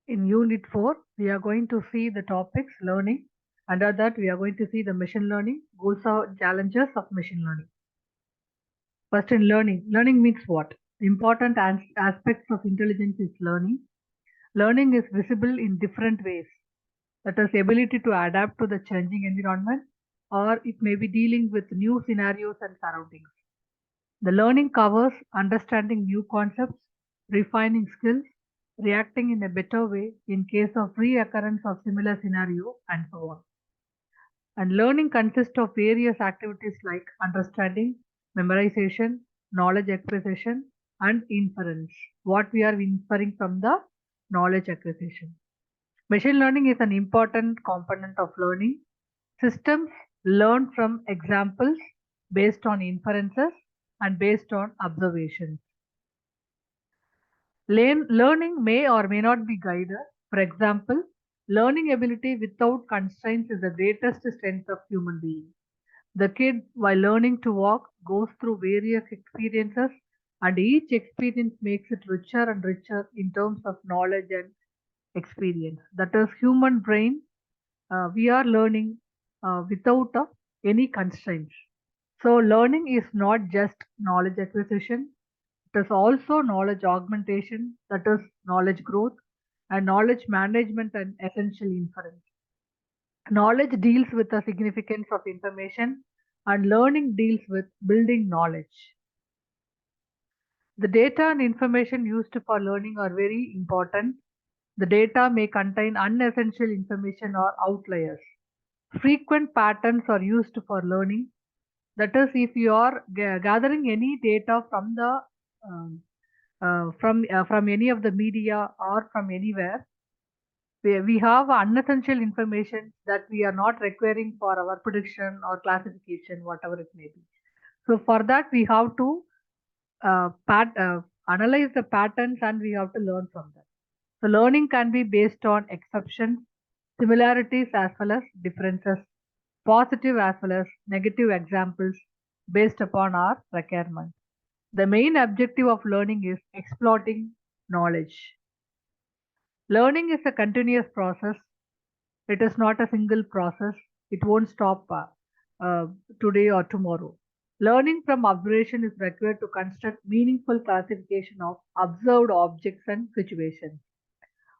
In Unit 4, we are going to see the topics learning. Under that, we are going to see the machine learning, goals or challenges of machine learning. First, in learning. Learning means what? Important aspects of intelligence is learning. Learning is visible in different ways. That is, ability to adapt to the changing environment, or it may be dealing with new scenarios and surroundings. The learning covers understanding new concepts, refining skills, reacting in a better way in case of reoccurrence of similar scenario, and so on. And learning consists of various activities like understanding, memorization, knowledge acquisition, and inference. What we are inferring from the knowledge acquisition. Machine learning is an important component of learning. Systems learn from examples based on inferences and based on observations. Learning may or may not be guided. For example, learning ability without constraints is the greatest strength of human being. The kid, while learning to walk, goes through various experiences, and each experience makes it richer and richer in terms of knowledge and experience. That is, human brain, we are learning without any constraints. So, learning is not just knowledge acquisition, it is also knowledge augmentation, that is, knowledge growth, and knowledge management and essential inference. Knowledge deals with the significance of information, and learning deals with building knowledge. The data and information used for learning are very important. The data may contain unessential information or outliers. Frequent patterns are used for learning. That is, if you are gathering any data from the from any of the media or from anywhere, we have unessential information that we are not requiring for our prediction or classification, whatever it may be. So for that, we have to analyze the patterns and we have to learn from them. So learning can be based on exceptions, similarities as well as differences, positive as well as negative examples based upon our requirement. The main objective of learning is exploiting knowledge. Learning is a continuous process. It is not a single process. It won't stop today or tomorrow. Learning from observation is required to construct meaningful classification of observed objects and situations.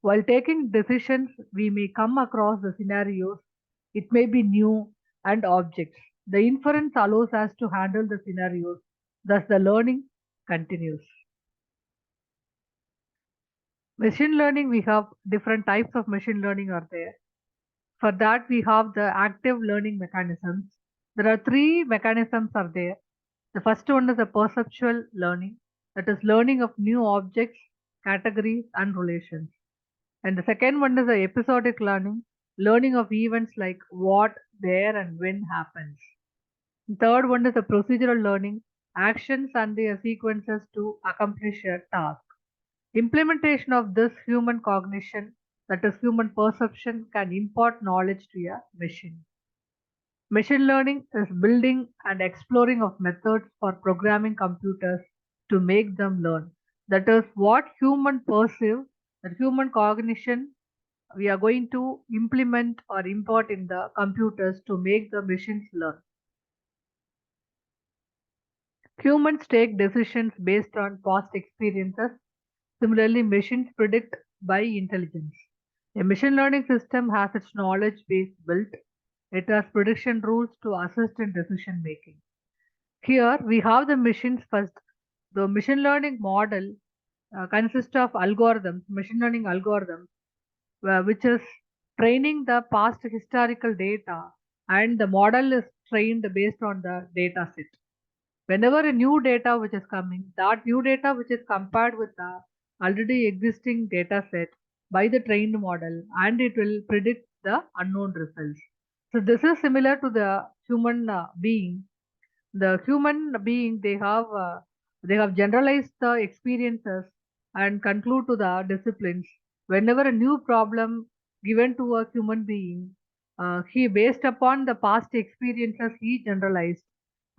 While taking decisions, we may come across the scenarios. It may be new and objects. The inference allows us to handle the scenarios. Thus, the learning continues. Machine learning, we have different types of machine learning are there. For that, we have the active learning mechanisms. There are three mechanisms are there. The first one is the perceptual learning, that is learning of new objects, categories, and relations. And the second one is the episodic learning, learning of events like what, where, and when happens. The third one is the procedural learning, actions and their sequences to accomplish a task. Implementation of this human cognition, that is human perception, can impart knowledge to a machine. Machine learning is building and exploring of methods for programming computers to make them learn. That is what human perceive, that human cognition we are going to implement or import in the computers to make the machines learn. Humans take decisions based on past experiences. Similarly, machines predict by intelligence. A machine learning system has its knowledge base built. It has prediction rules to assist in decision making. Here we have the machines first. The machine learning model consists of algorithms, machine learning algorithms, which is training the past historical data, and the model is trained based on the data set. Whenever a new data which is coming, that new data which is compared with the already existing data set by the trained model, and it will predict the unknown results. So this is similar to the human being. The human being, they have generalized the experiences and conclude to the disciplines. Whenever a new problem given to a human being, he based upon the past experiences he generalized,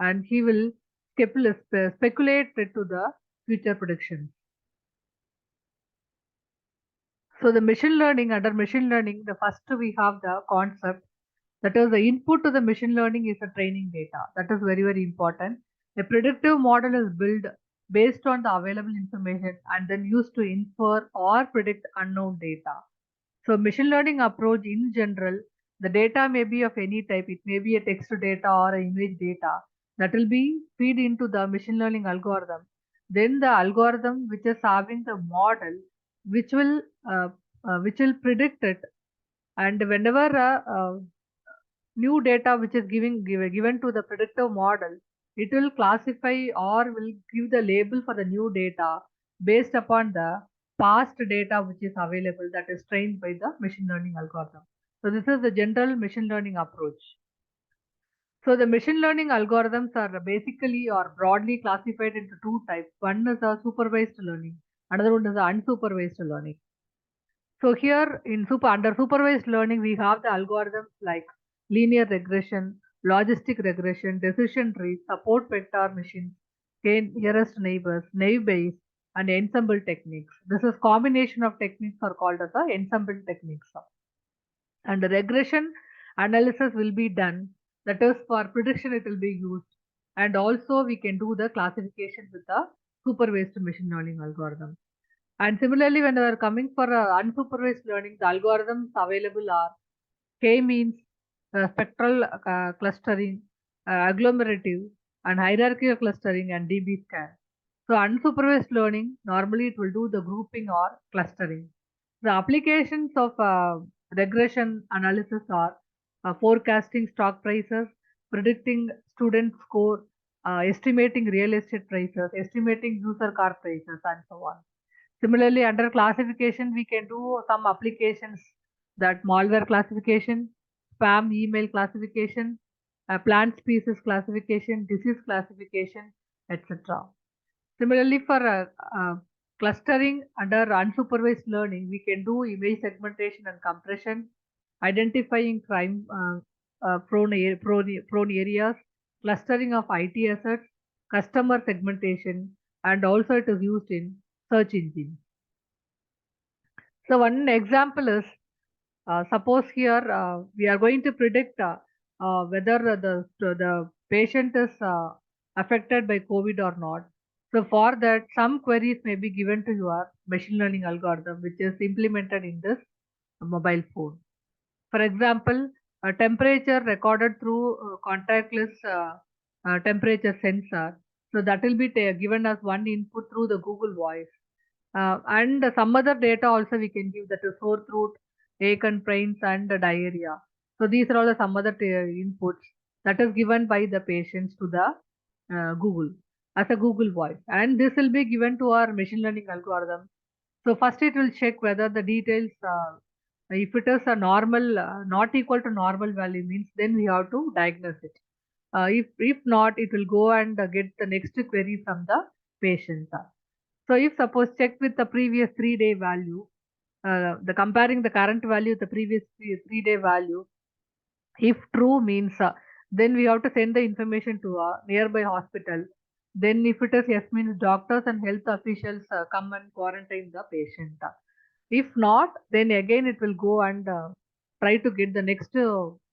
and he will speculate it to the future predictions. So the machine learning, under machine learning, the first we have the concept, that is the input to the machine learning is the training data. That is very, very important. A predictive model is built based on the available information and then used to infer or predict unknown data. So machine learning approach in general, the data may be of any type. It may be a text data or a image data that will be feed into the machine learning algorithm. Then the algorithm which is having the model which will uh, which will predict it, and whenever new data which is given to the predictive model, it will classify or will give the label for the new data based upon the past data which is available, that is trained by the machine learning algorithm. So this is the general machine learning approach. So the machine learning algorithms are basically or broadly classified into two types. One is a supervised learning, another one is the unsupervised learning. So here in under supervised learning, we have the algorithms like linear regression, logistic regression, decision trees, support vector machines, nearest neighbors, naive Bayes, and ensemble techniques. This is combination of techniques are called as the ensemble techniques. And the regression analysis will be done. That is for prediction it will be used. And also we can do the classification with the supervised machine learning algorithm. And similarly, when we are coming for unsupervised learning, the algorithms available are K-means, spectral clustering, agglomerative, and hierarchical clustering, and DB-scan. So unsupervised learning, normally it will do the grouping or clustering. The applications of regression analysis are forecasting stock prices, predicting student score, estimating real estate prices, estimating user car prices, and so on. Similarly, under classification, we can do some applications, that malware classification, spam email classification, plant species classification, disease classification, etc. Similarly, for clustering under unsupervised learning, we can do image segmentation and compression, identifying crime prone areas, clustering of IT assets, customer segmentation, and also it is used in search engines. So one example is, suppose here we are going to predict whether the patient is affected by COVID or not. So for that, some queries may be given to your machine learning algorithm, which is implemented in this mobile phone. For example, a temperature recorded through contactless temperature sensor. So that will be given as one input through the Google Voice. And some other data also we can give, that is sore throat, ache and pains, and diarrhea. So these are all the some other inputs that is given by the patients to the Google as a Google Voice, and this will be given to our machine learning algorithm. So first it will check whether the details, if it is a normal, not equal to normal value means, then we have to diagnose it. If not, it will go and get the next query from the patient. So if suppose check with the previous 3-day value, the comparing the current value with the previous 3-day value, if true means, then we have to send the information to a nearby hospital. Then if it is yes means, doctors and health officials come and quarantine the patient. If not, then again it will go and try to get the next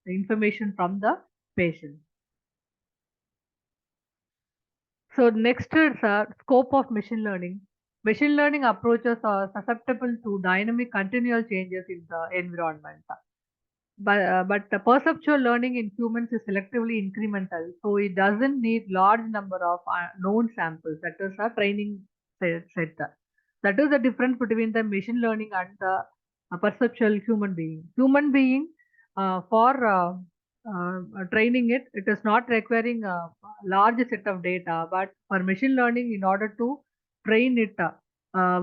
information from the patient. So next is scope of machine learning. Machine learning approaches are susceptible to dynamic continual changes in the environment. But the perceptual learning in humans is selectively incremental, so it doesn't need large number of known samples. That is a training set. That is the difference between the machine learning and the perceptual human being. Human being, for training it, it is not requiring a large set of data, but for machine learning, in order to train it,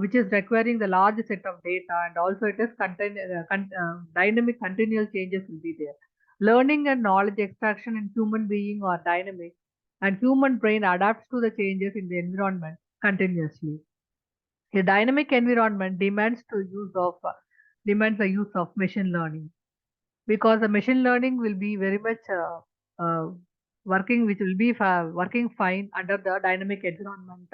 which is requiring the large set of data, and also it is dynamic continual changes will be there. Learning and knowledge extraction in human being are dynamic, and human brain adapts to the changes in the environment continuously. A dynamic environment demands the use of machine learning, because the machine learning will be very much working, which will be working fine under the dynamic environment.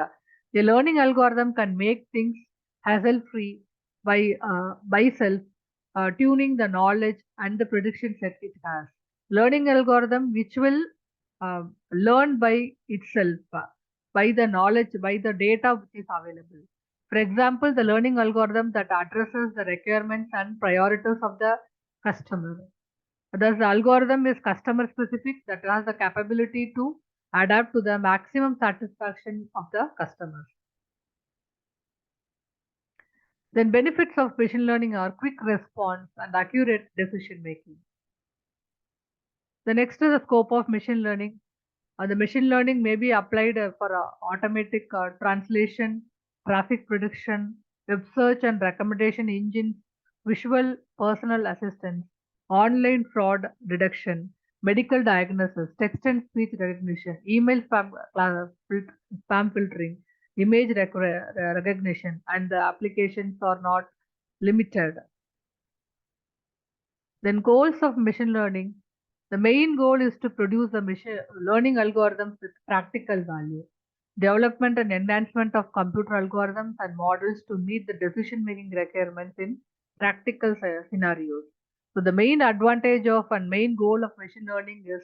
The learning algorithm can make things hassle free, by self, tuning the knowledge and the prediction set it has. Learning algorithm which will learn by itself, by the knowledge, by the data which is available. For example, the learning algorithm that addresses the requirements and priorities of the customer. Thus, the algorithm is customer specific that has the capability to adapt to the maximum satisfaction of the customers. Then benefits of machine learning are quick response and accurate decision making. The next is the scope of machine learning. The machine learning may be applied for automatic translation, traffic prediction, web search and recommendation engines, visual personal assistance, online fraud detection, medical diagnosis, text and speech recognition, email spam filtering, image recognition, and the applications are not limited. Then goals of machine learning. The main goal is to produce the machine learning algorithms with practical value. Development and enhancement of computer algorithms and models to meet the decision making requirements in practical scenarios. So the main advantage of and main goal of machine learning is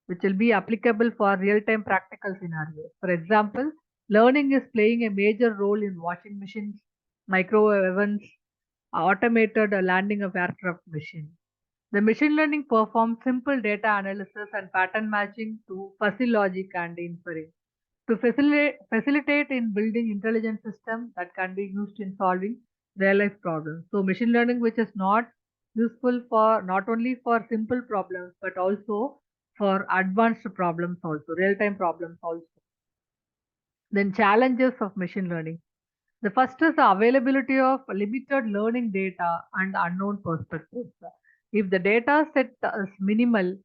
which will be applicable for real time practical scenarios. For example, learning is playing a major role in washing machines, microwave ovens, automated landing of aircraft machine. The machine learning performs simple data analysis and pattern matching to fuzzy logic and inferring to facilitate in building intelligent systems that can be used in solving real life problems. So machine learning which is not useful for not only for simple problems but also for advanced problems also, real time problems also. Then challenges of machine learning. The first is the availability of limited learning data and unknown perspectives. If the data set is minimal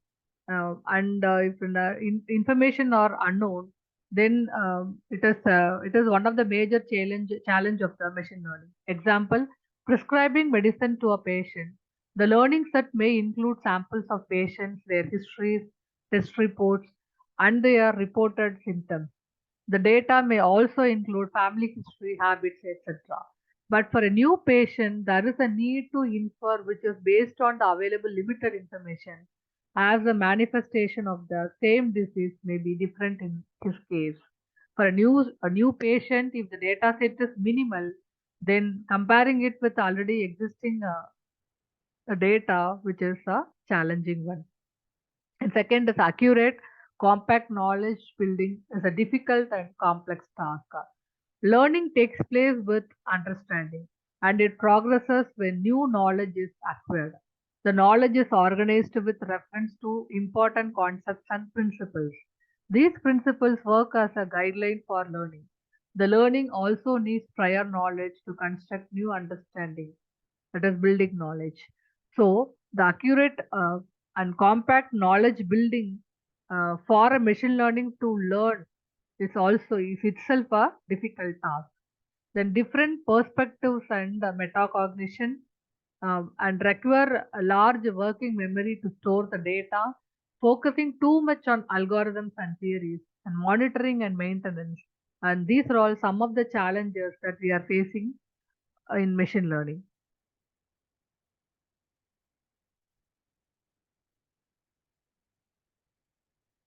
and if the information are unknown, then it is one of the major challenge of the machine learning. Example: prescribing medicine to a patient. The learning set may include samples of patients, their histories, test reports, and their reported symptoms. The data may also include family history, habits, etc. But for a new patient, there is a need to infer which is based on the available limited information, as the manifestation of the same disease may be different in his case. For a new patient, if the data set is minimal, then comparing it with already existing data, which is a challenging one. And second is accurate, compact knowledge building is a difficult and complex task. Learning takes place with understanding and it progresses when new knowledge is acquired. The knowledge is organized with reference to important concepts and principles. These principles work as a guideline for learning. The learning also needs prior knowledge to construct new understanding, that is, building knowledge. So, the accurate and compact knowledge building for a machine learning to learn is itself a difficult task. Then different perspectives and metacognition and require a large working memory to store the data, focusing too much on algorithms and theories, and monitoring and maintenance. And these are all some of the challenges that we are facing in machine learning.